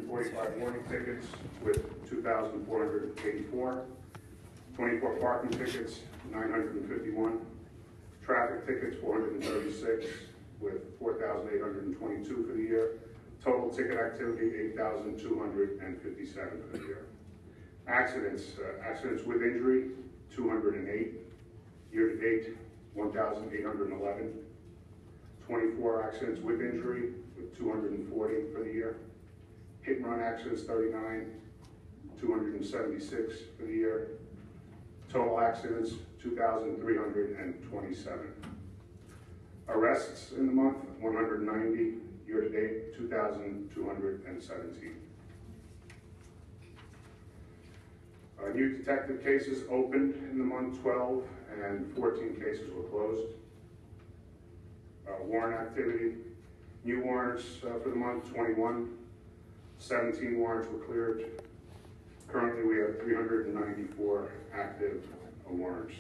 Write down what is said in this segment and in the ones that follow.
145 warning tickets with 2,484, 24 parking tickets, 951, traffic tickets, 436, with 4,822 for the year. Total ticket activity, 8,257 for the year. Accidents with injury, 208. Year-to-date, 1,811. 24 accidents with injury, with 240 for the year. Hit and run accidents, 39, 276 for the year. Total accidents, 2,327. Arrests in the month, 190. Year-to-date, 2,217. New detective cases opened in the month, 12, and 14 cases were closed. Warrant activity, new warrants for the month, 21. 17 warrants were cleared. Currently, we have 394 active warrants.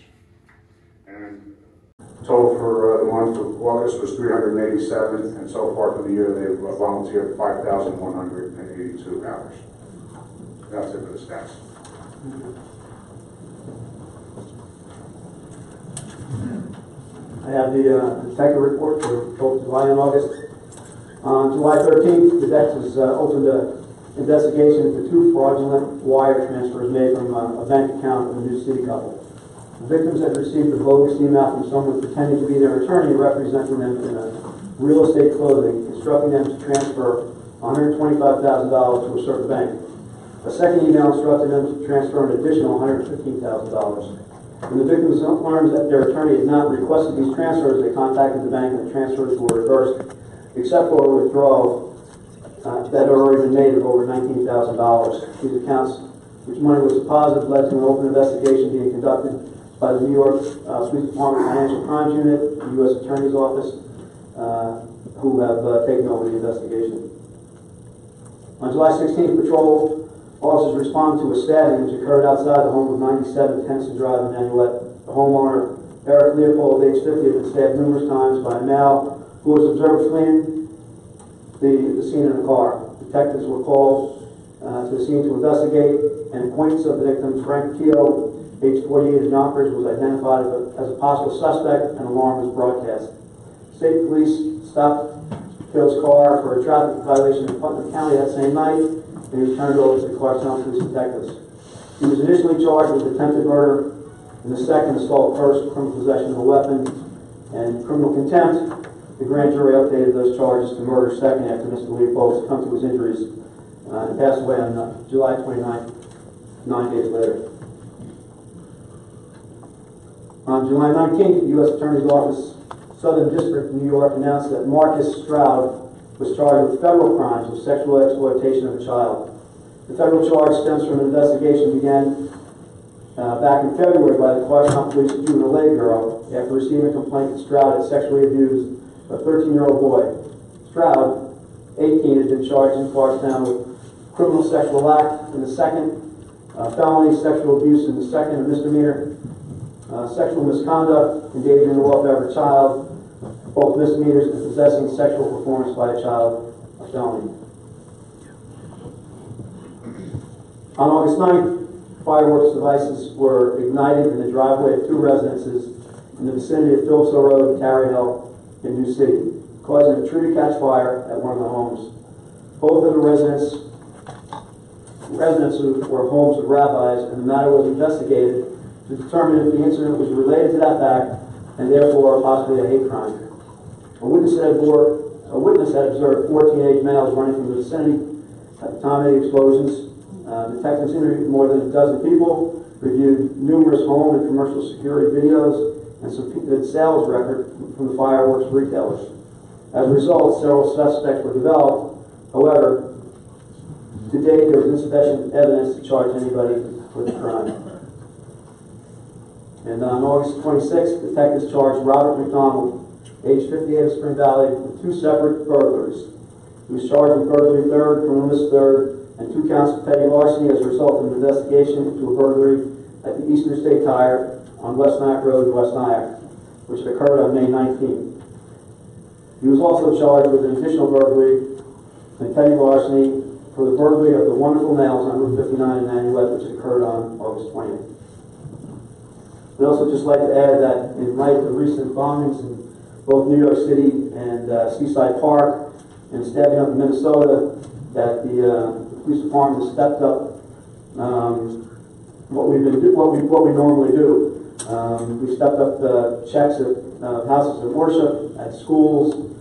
And total for the month of August was 387, and so far for the year, they've volunteered 5,182 hours. That's it for the stats. I have the detective report for both July and August. On July 13th, the detectives opened an investigation into 2 fraudulent wire transfers made from a bank account of a New City couple. The victims had received a bogus email from someone pretending to be their attorney, representing them in a real estate clothing, instructing them to transfer $125,000 to a certain bank. A second email instructed them to transfer an additional $115,000. When the victims learned that their attorney had not requested these transfers, they contacted the bank and the transfers were reversed, except for a withdrawal that had already been made of over $19,000. These accounts, which money was deposited, led to an open investigation being conducted by the New York Police Department Financial Crimes Unit, the U.S. Attorney's Office, who have taken over the investigation. On July 16th, patrol officers responded to a stabbing which occurred outside the home of 97 Tennyson Drive in Nanuet. The homeowner, Eric Leopold, age 50, had been stabbed numerous times by a male who was observed fleeing the scene in a car. Detectives were called to the scene to investigate. An acquaintance of the victim, Frank Keogh, age 48 of Yonkers, was identified as a possible suspect, and an alarm was broadcast. State police stopped Keogh's car for a traffic violation in Putnam County that same night, and he was turned over to the Clarkstown police detectives. He was initially charged with attempted murder, and the second assault first, criminal possession of a weapon, and criminal contempt. The grand jury updated those charges to murder second after Mr. Leopold succumbed to his injuries and passed away on July 29th, 9 days later. On July 19th, the U.S. Attorney's Office, Southern District, New York, announced that Marcus Stroud was charged with federal crimes of sexual exploitation of a child. The federal charge stems from an investigation began back in February by the Clarkstown Police Juvenile Aid Bureau after receiving a complaint that Stroud had sexually abused a 13-year-old boy. Stroud, 18, had been charged in Clarkstown with criminal sexual act in the second, felony sexual abuse in the second, a misdemeanor, sexual misconduct, engaging in the welfare of a child, both misdemeanors, and possessing sexual performance by a child, a felony. On August 9th, fireworks devices were ignited in the driveway of 2 residences in the vicinity of Phillips Hill Road and Carey Hill in New City, causing a tree to catch fire at one of the homes. Both of the residences were homes of rabbis, and the matter was investigated to determine if the incident was related to that fact and therefore possibly a hate crime. A witness had observed 4 teenage males running from the vicinity at the time of the explosions. Detectives interviewed more than a dozen people, reviewed numerous home and commercial security videos, and subpoenaed sales record from the fireworks retailers. As a result, several suspects were developed. However, to date, there was insufficient evidence to charge anybody with the crime. And on August 26th, detectives charged Robert McDonald, age 58 of Spring Valley, with 2 separate burglaries. He was charged with burglary third, criminal mischief third, and 2 counts of petty larceny as a result of an investigation into a burglary at the Eastern State Tire on West Nyack Road in West Nyack, which had occurred on May 19th. He was also charged with an additional burglary and petty larceny for the burglary of the Wonderful Nails on Route 59 in Nanuet, which occurred on August 20th. I'd also just like to add that in light of recent bombings in both New York City and Seaside Park and stabbing up in Minnesota, that the police department has stepped up what we normally do. We stepped up the checks at houses of worship, at schools.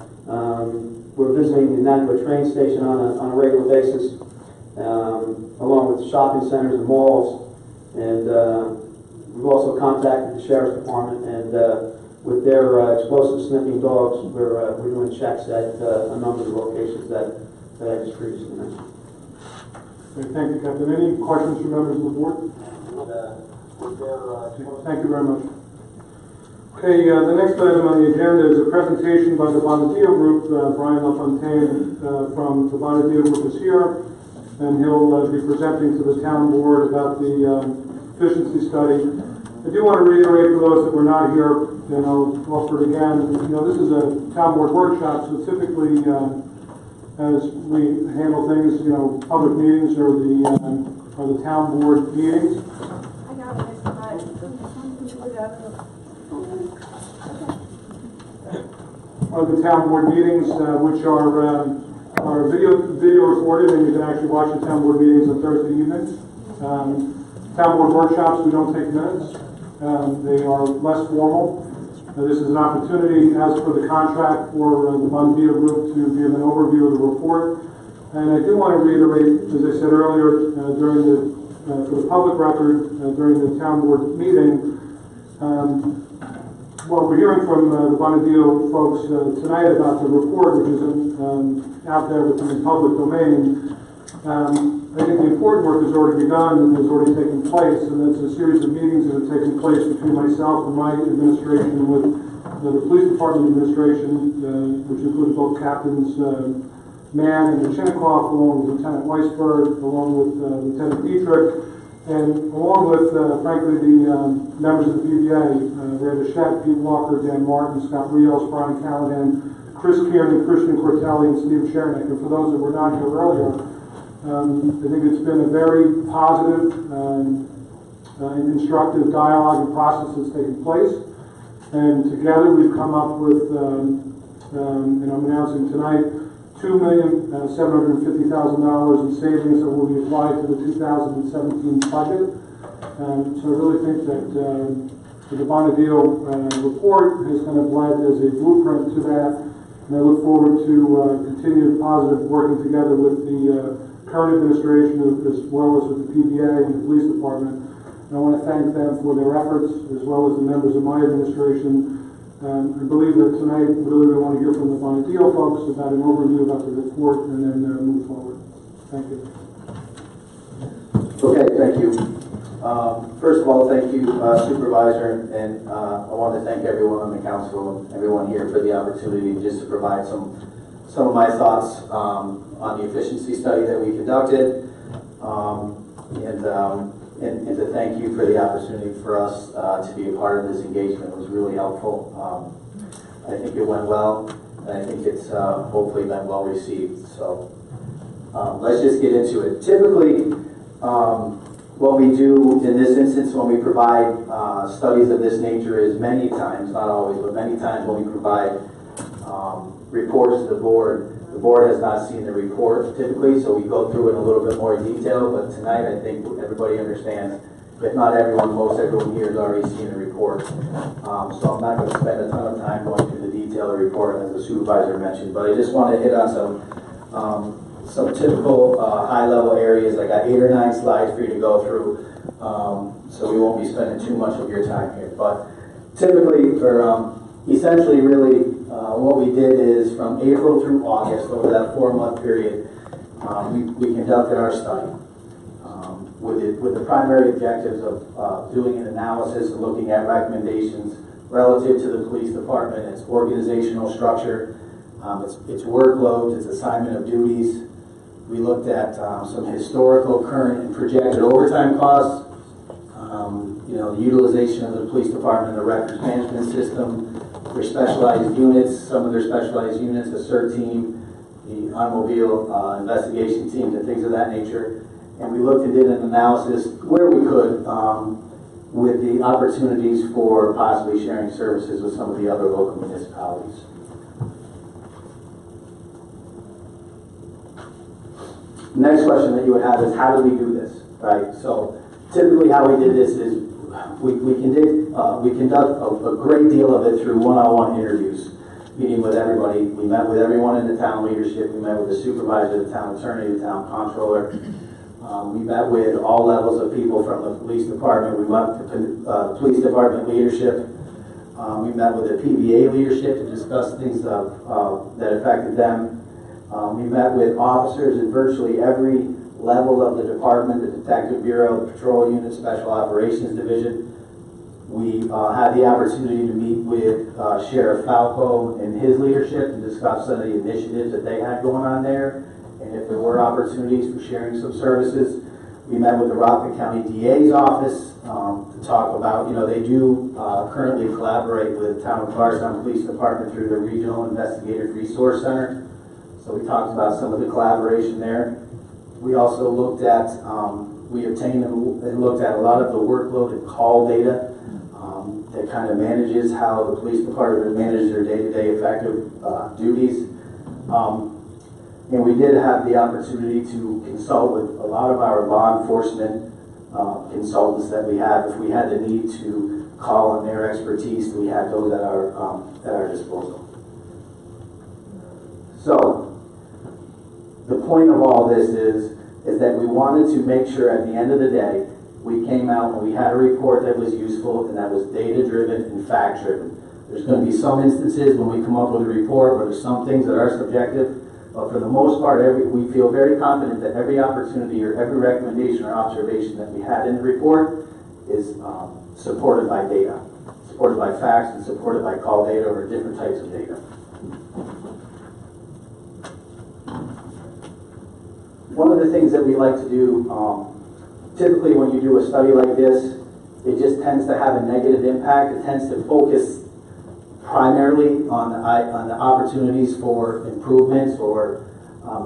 We're visiting the Nanuet train station on a regular basis, along with shopping centers and malls. And we've also contacted the sheriff's department, and with their explosive sniffing dogs, we're doing checks at a number of locations that I just previously mentioned. Okay, thank you, Captain. Any questions from members of the board? Thank you very much. Okay, the next item on the agenda is a presentation by the Bonadeo Group. Brian LaFontaine from the Bonadeo Group is here, and he'll be presenting to the town board about the efficiency study. I do want to reiterate for those that were not here, and I'll offer it again. This is a town board workshop, so typically, as we handle things, public meetings are the town board meetings. The town board meetings, which are video recorded, and you can actually watch the town board meetings on Thursday evenings. Town board workshops, we don't take minutes. They are less formal. This is an opportunity, as per the contract, for the Bonadeo Group to give an overview of the report. And I do want to reiterate, as I said earlier, for the public record, during the town board meeting, well, we're hearing from the Bonadeo folks tonight about the report, which is out there within the public domain. I think the important work has already begun and has already taken place, and it's a series of meetings that have taken place between myself and my administration with the police department administration, which includes both Captains Mann and Chinikoff, along with Lieutenant Weisberg, along with Lieutenant Dietrich, and along with, frankly, the members of the PBA, Randa Shett, Pete Walker, Dan Martin, Scott Rios, Brian Callahan, Chris Kieran, Christian Cortelli, and Steve Chernick. And for those that were not here earlier, I think it's been a very positive and constructive dialogue and process that's taken place. And together we've come up with, and I'm announcing tonight, $2,750,000 in savings that will be applied to the 2017 budget. So I really think that the Bonadeo report has kind of led as a blueprint to that. And I look forward to continued positive working together with the current administration as well as with the PBA and the police department. And I want to thank them for their efforts as well as the members of my administration. I believe that tonight really we want to hear from the Bonadeo folks about an overview about the report and then move forward. Thank you. Okay, thank you. First of all, thank you, Supervisor, and I want to thank everyone on the council and everyone here for the opportunity just to provide some of my thoughts on the efficiency study that we conducted, and to thank you for the opportunity for us to be a part of this engagement. It was really helpful. I think it went well, and I think it's hopefully been well received. So let's just get into it. Typically, what we do in this instance when we provide studies of this nature is many times, not always, but many times when we provide reports to the board has not seen the report typically, so we go through it in a little bit more detail. But tonight I think everybody understands, if not everyone, most everyone here has already seen the report. So I'm not going to spend a ton of time going through the detail of the report as the supervisor mentioned, but I just want to hit on some typical high-level areas. I got 8 or 9 slides for you to go through, so we won't be spending too much of your time here. But typically, or essentially, really, what we did is from April through August, over that 4-month period, we conducted our study with the primary objectives of doing an analysis and looking at recommendations relative to the police department, its organizational structure, its workload, its assignment of duties. We looked at some historical, current, and projected overtime costs, the utilization of the police department, the records management system, their specialized units, some of their specialized units, a CERT team, the automobile investigation teams and things of that nature. And we looked and did an analysis where we could with the opportunities for possibly sharing services with some of the other local municipalities. The next question that you would have is, how do we do this, right? So typically how we did this is we conduct a great deal of it through one-on-one interviews, meeting with everybody. We met with everyone in the town leadership. We met with the supervisor, the town attorney, the town comptroller. We met with all levels of people from the police department. We met with the police department leadership. We met with the PVA leadership to discuss things that affected them. We met with officers in virtually every level of the department, the Detective Bureau, the Patrol Unit, Special Operations Division. We had the opportunity to meet with Sheriff Falco and his leadership and discuss some of the initiatives that they had going on there, and if there were opportunities for sharing some services. We met with the Rockland County DA's office to talk about, they do currently collaborate with the Town of Clarkstown Police Department through the Regional Investigative Resource Center. So we talked about some of the collaboration there. We also looked at, we obtained and looked at a lot of the workload and call data that kind of manages how the police department manages their day-to-day effective duties. And we did have the opportunity to consult with a lot of our law enforcement consultants that we have. If we had the need to call on their expertise, we had those at our disposal. So, the point of all this is that we wanted to make sure at the end of the day, we came out and we had a report that was useful and that was data-driven and fact-driven. There's going to be some instances when we come up with a report where there's some things that are subjective, but for the most part, we feel very confident that every opportunity or every recommendation or observation that we had in the report is supported by data, supported by facts, and supported by call data or different types of data. One of the things that we like to do, typically when you do a study like this, it just tends to have a negative impact. It tends to focus primarily on the opportunities for improvements or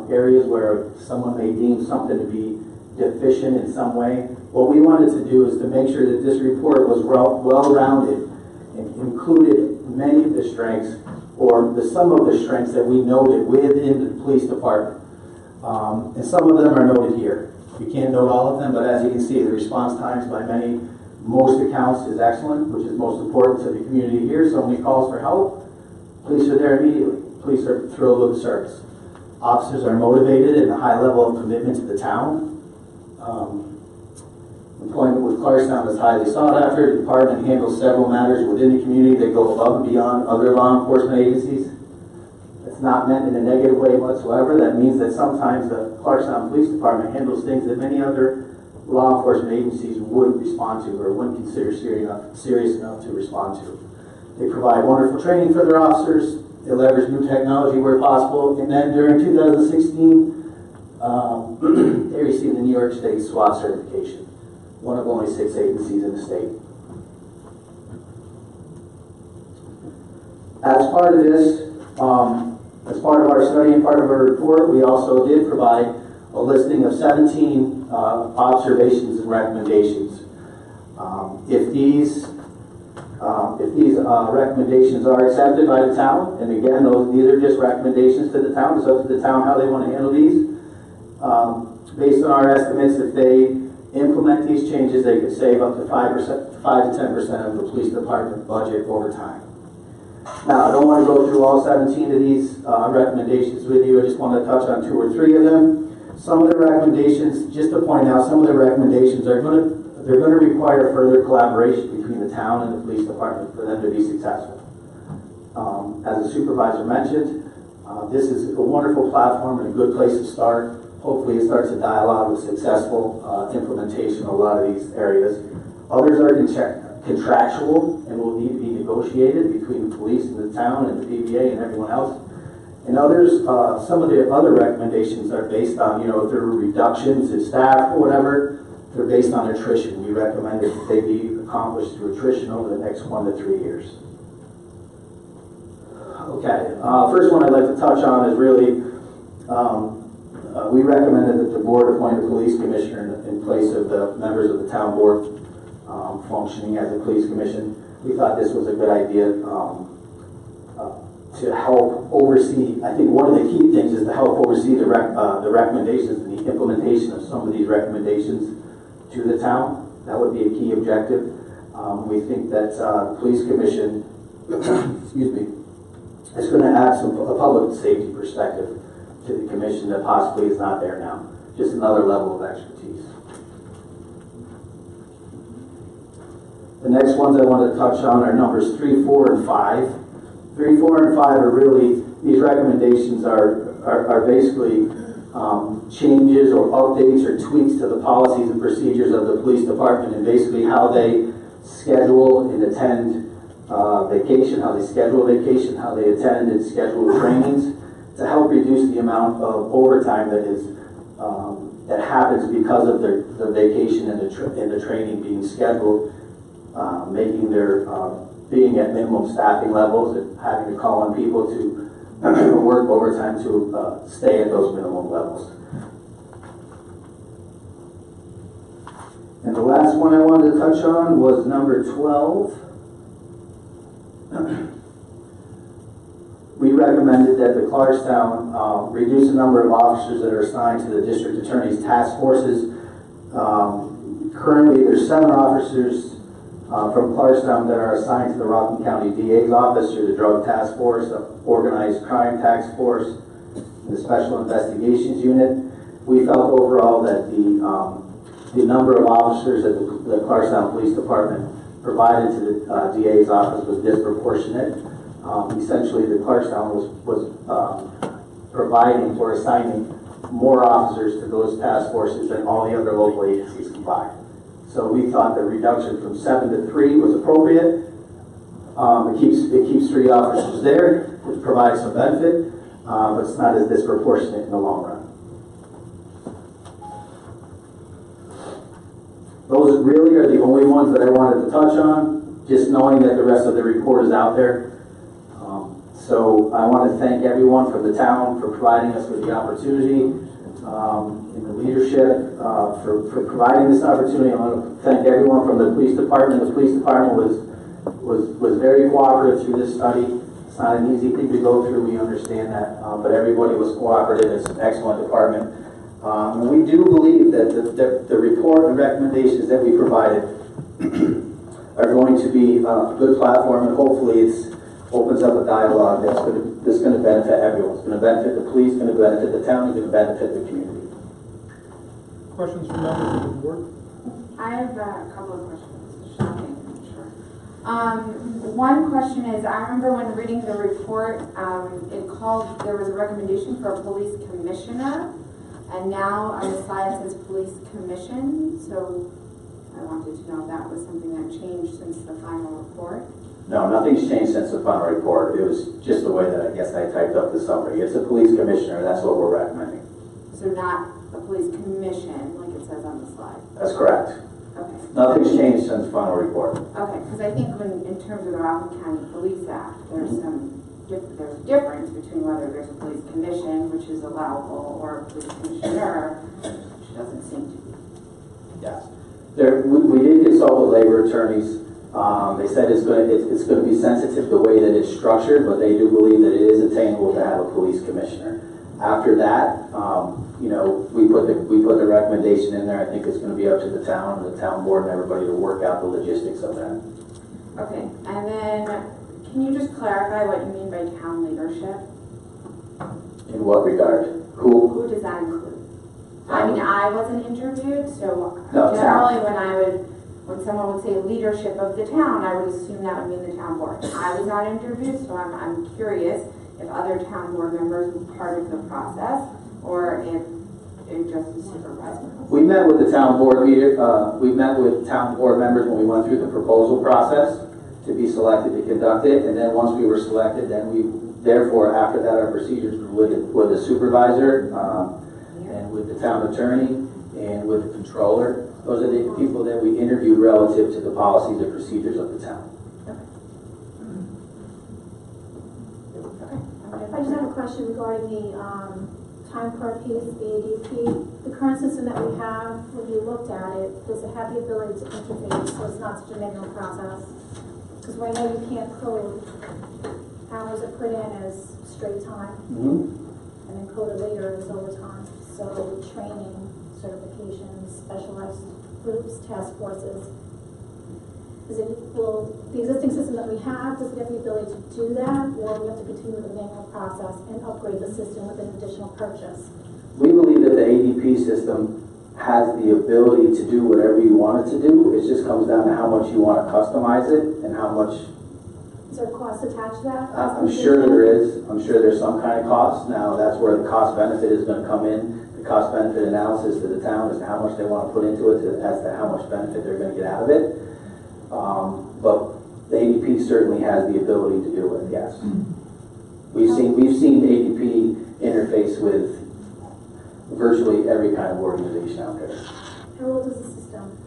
areas where someone may deem something to be deficient in some way. What we wanted to do is to make sure that this report was well-rounded and included many of the strengths or some of the strengths that we noted within the police department. And some of them are noted here. We can't note all of them, but as you can see, the response times by most accounts is excellent, which is most important to the community here. So many calls for help, police are there immediately. Police are thrilled with the service. Officers are motivated and a high level of commitment to the town. Employment with Clarkstown is highly sought after. The department handles several matters within the community that go above and beyond other law enforcement agencies. It's not meant in a negative way whatsoever. That means that sometimes the Clarkstown Police Department handles things that many other law enforcement agencies wouldn't respond to or wouldn't consider serious enough to respond to. They provide wonderful training for their officers. They leverage new technology where possible. And then during 2016, they received the New York State SWAT certification, one of only 6 agencies in the state. As part of this, as part of our study and part of our report, we also did provide a listing of 17 observations and recommendations. If these recommendations are accepted by the town, and again, these are just recommendations to the town, it's up to the town how they want to handle these. Based on our estimates, if they implement these changes, they could save up to 5 to 10% of the police department budget over time. Now, I don't want to go through all 17 of these recommendations with you. I just want to touch on 2 or 3 of them. Some of the recommendations, just to point out, some of the recommendations are going to require further collaboration between the town and the police department for them to be successful. As the supervisor mentioned, this is a wonderful platform and a good place to start. Hopefully it starts a dialogue with successful implementation of a lot of these areas. Others are contractual and will need to be negotiated between the police and the town and the PVA and everyone else. And others, some of the other recommendations are based on, if there are reductions in staff or whatever, they're based on attrition. We recommend that they be accomplished through attrition over the next 1 to 3 years. Okay, first one I'd like to touch on is really We recommended that the board appoint a police commissioner in place of the members of the town board functioning as a police commission. We thought this was a good idea to help oversee. I think one of the key things is to help oversee the recommendations and the implementation of some of these recommendations to the town. That would be a key objective. We think that the police commission, excuse me, is going to add a public safety perspective to the commission that possibly is not there now. Just another level of expertise. The next ones I want to touch on are numbers 3, 4, and 5. 3, 4, and 5 are really, these recommendations are basically changes or updates or tweaks to the policies and procedures of the police department, and basically how they schedule and attend vacation, how they schedule vacation, how they attend and schedule trainings, to help reduce the amount of overtime that happens because of the vacation and the training being scheduled, making their being at minimum staffing levels and having to call on people to work overtime to stay at those minimum levels. And the last one I wanted to touch on was number 12. We recommended that the Clarkstown reduce the number of officers that are assigned to the district attorney's task forces. Currently, there's 7 officers from Clarkstown that are assigned to the Rockland County DA's office through the Drug Task Force, the Organized Crime Task Force, and the Special Investigations Unit. We felt overall that the number of officers that the Clarkstown Police Department provided to the DA's office was disproportionate. Essentially, the Clarkstown was providing or assigning more officers to those task forces than all the other local agencies combined. So we thought the reduction from 7 to 3 was appropriate. It keeps 3 officers there, which provides some benefit, but it's not as disproportionate in the long run. Those really are the only ones that I wanted to touch on, just knowing that the rest of the report is out there. So I want to thank everyone from the town for providing us with the opportunity, and the leadership for providing this opportunity. I want to thank everyone from the police department. The police department was very cooperative through this study. It's not an easy thing to go through, we understand that, but everybody was cooperative. It's an excellent department. And we do believe that the report and recommendations that we provided are going to be a good platform, and hopefully it opens up a dialogue that's going to benefit everyone. It's going to benefit the police, going to benefit the town, it's going to benefit the community. Questions from members of the board? I have a couple of questions. Shocking, I'm sure. One question is, I remember when reading the report, there was a recommendation for a police commissioner, and now on the slide it says police commission. So I wanted to know if that was something that changed since the final report. No, nothing's changed since the final report. It was just the way that I guess I typed up the summary. It's a police commissioner, that's what we're recommending. So not a police commission, like it says on the slide? That's correct. Okay. Nothing's changed since the final report. Okay, because I think in terms of the Rockland County Police Act, there's there's a difference between whether there's a police commission, which is allowable, or a police commissioner, which doesn't seem to be. Yes. We did consult with labor attorneys. They said it's going to be sensitive the way that it's structured, but they do believe that it is attainable to have a police commissioner. After that, we put the recommendation in there. I think it's going to be up to the town and the town board and everybody to work out the logistics of that. Okay, and then can you just clarify what you mean by town leadership? In what regard? Who does that include? I mean, I wasn't interviewed, so no, generally when someone would say leadership of the town, I would assume that would mean the town board. I was not interviewed, so I'm curious if other town board members were part of the process, or if just the supervisor. We met with the town board leader. We met with town board members when we went through the proposal process to be selected to conduct it, and then once we were selected, then therefore after that our procedures were with the supervisor and with the town attorney and with the controller. Those are the people that we interviewed relative to the policies and procedures of the town. I just have a question regarding the time per piece, the ADP. The current system that we have, when you looked at it, does it have the ability to interface so it's not such a manual process? Because right now you can't code hours are put in as straight time, and then coded later as overtime. So training, certifications, specialized groups, task forces. Will the existing system that we have, does it have the ability to do that, or we have to continue the manual process and upgrade the system with an additional purchase? We believe that the ADP system has the ability to do whatever you want it to do. It just comes down to how much you want to customize it and how much. Is there a cost attached to that? I'm sure there is. I'm sure there's some kind of cost. Now, that's where the cost benefit is going to come in. The cost benefit analysis to the town as to how much they want to put into it, as to how much benefit they're going to get out of it. But the ADP certainly has the ability to do it, yes. We've seen ADP interface with virtually every kind of organization out there. How old is the system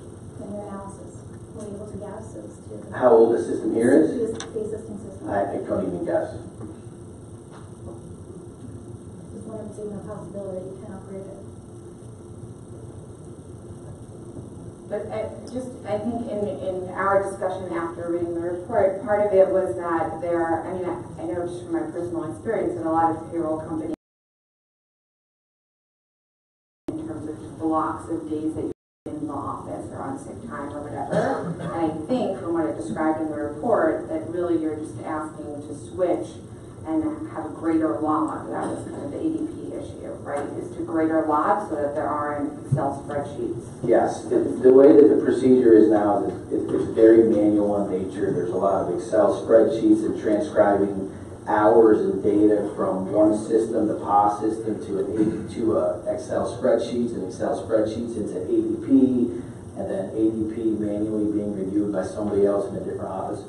in your analysis? Were you able to guess as to How old the system here is? the existing system? I can't even guess. Just wondering if it's even a possibility you can upgrade it. But I think in our discussion after reading the report, part of it was that I know just from my personal experience that a lot of payroll companies, in terms of blocks of days that you're in the office or on sick time or whatever, and I think from what it described in the report, that really you're just asking to switch and have a greater log. That was kind of the ADP issue, right? Is to greater log so that there aren't Excel spreadsheets. Yes, the way that the procedure is now, it's very manual in nature. There's a lot of Excel spreadsheets and transcribing hours and data from one system, the POS system, to Excel spreadsheets, and Excel spreadsheets into ADP, and then ADP manually being reviewed by somebody else in a different office.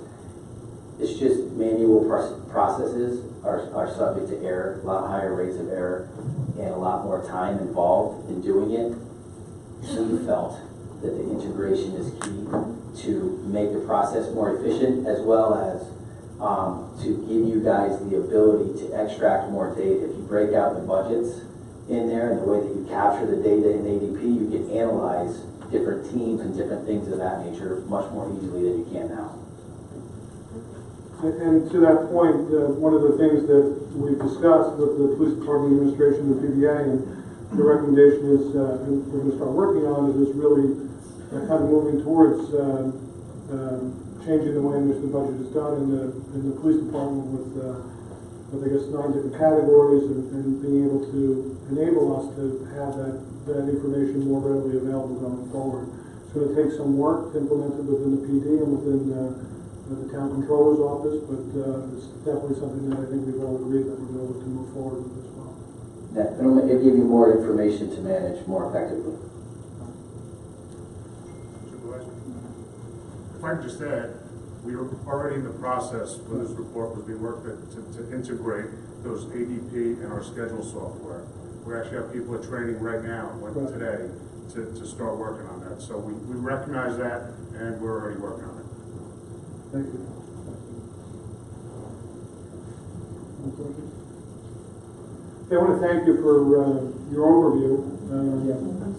It's just manual processes are subject to error, a lot higher rates of error, and a lot more time involved in doing it. We felt that the integration is key to make the process more efficient, as well as to give you guys the ability to extract more data. If you break out the budgets in there and the way that you capture the data in ADP, you can analyze different teams and different things of that nature much more easily than you can now. And to that point, one of the things that we've discussed with the Police Department Administration and the PDA, and the recommendation is we're going to start working on it, is really kind of moving towards changing the way in which the budget is done in the police department with I guess 9 different categories, and being able to enable us to have that information more readily available going forward. It's going to take some work to implement it within the PD and within the town controller's office, but it's definitely something that I think we've all agreed that we're going to look to move forward with as well. Yeah, it'll give you more information to manage more effectively. If I could just add, we were already in the process when this report was being worked to integrate those ADP and our schedule software. We actually have people at training right now, today, to start working on that. So we recognize that, and we're already working on it. Thank you. I want to thank you for your overview, and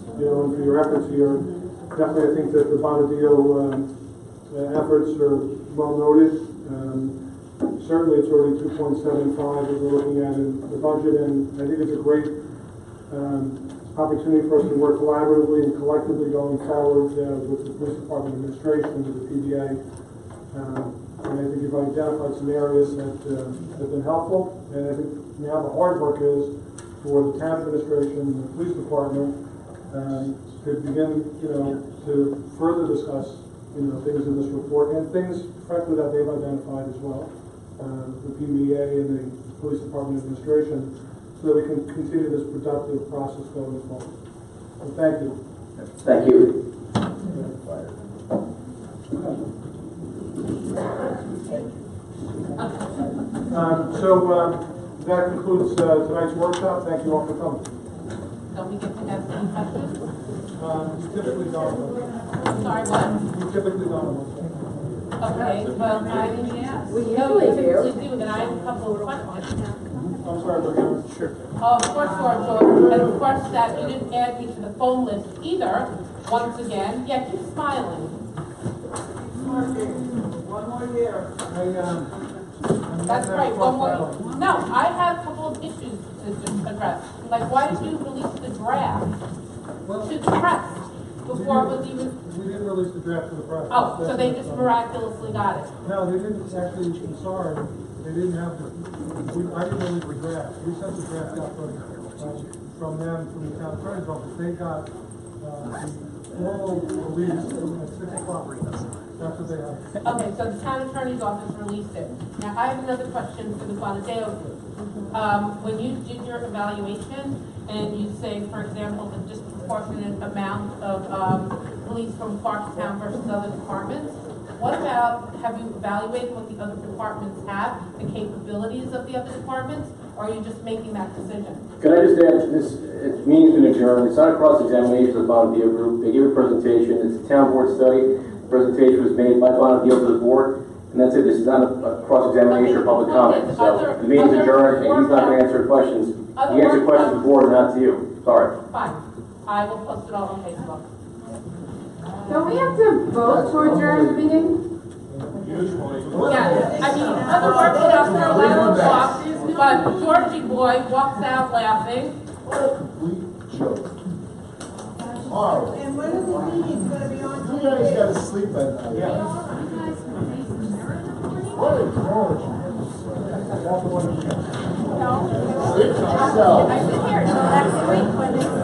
for your efforts here. Definitely, I think that the Bonadillo efforts are well noted. Certainly, it's already 2.75 that we're looking at in the budget, and I think it's a great opportunity for us to work collaboratively and collectively going forward with the Police Department Administration, with the PDA. And I think you've identified some areas that have been helpful, and I think now the hard work is for the town administration and the police department to begin, to further discuss, things in this report and things, frankly, that they've identified as well, the PBA and the police department administration, so that we can continue this productive process going forward. So thank you. Thank you. That concludes tonight's workshop. Thank you all for coming. Don't we get to have any questions? Typically don't. Sorry, what? We typically don't. Okay, well, I didn't ask. We usually do. And I have a couple of questions. I'm sorry, but sure. Of course, George, and of course that you didn't add me to the phone list either, once again. Yeah, keep smiling. One more year. That's right, one more. No, I have a couple of issues to address. Like, why did you release the draft to the press before it was even? We didn't release the draft to the press. Oh, so they just miraculously got it. No, they didn't actually, I'm sorry, they didn't have the, I didn't release the draft. We sent the draft out from them, from the town attorney's office. They got, the formal release at 6 o'clock. That's what they have. Okay, so the town attorney's office released it. Now, I have another question for the Bonadeo group. When you did your evaluation, and you say, for example, the disproportionate amount of police from Clarkstown versus other departments, what about, have you evaluated what the other departments have, the capabilities of the other departments, or are you just making that decision? Can I just add, this meeting's been adjourned. It's not a cross-examination of the Bonadeo group. They gave a presentation. It's a town board study. The presentation was made by Bonadeo to the board, and that's it. This is not a cross-examination or public comment. So the meeting's adjourned, and he's not going to answer questions. He answered questions to the board, not to you. Sorry. Fine. I will post it all on Facebook. Don't we have to vote to adjourn the meeting? Yeah, I mean, other workshops are allowed to talk, but Georgie boy walks out laughing. And when is the meeting gonna be on? You guys gotta sleep at night. Yeah. Sleep yourself. I sit here until next week when it's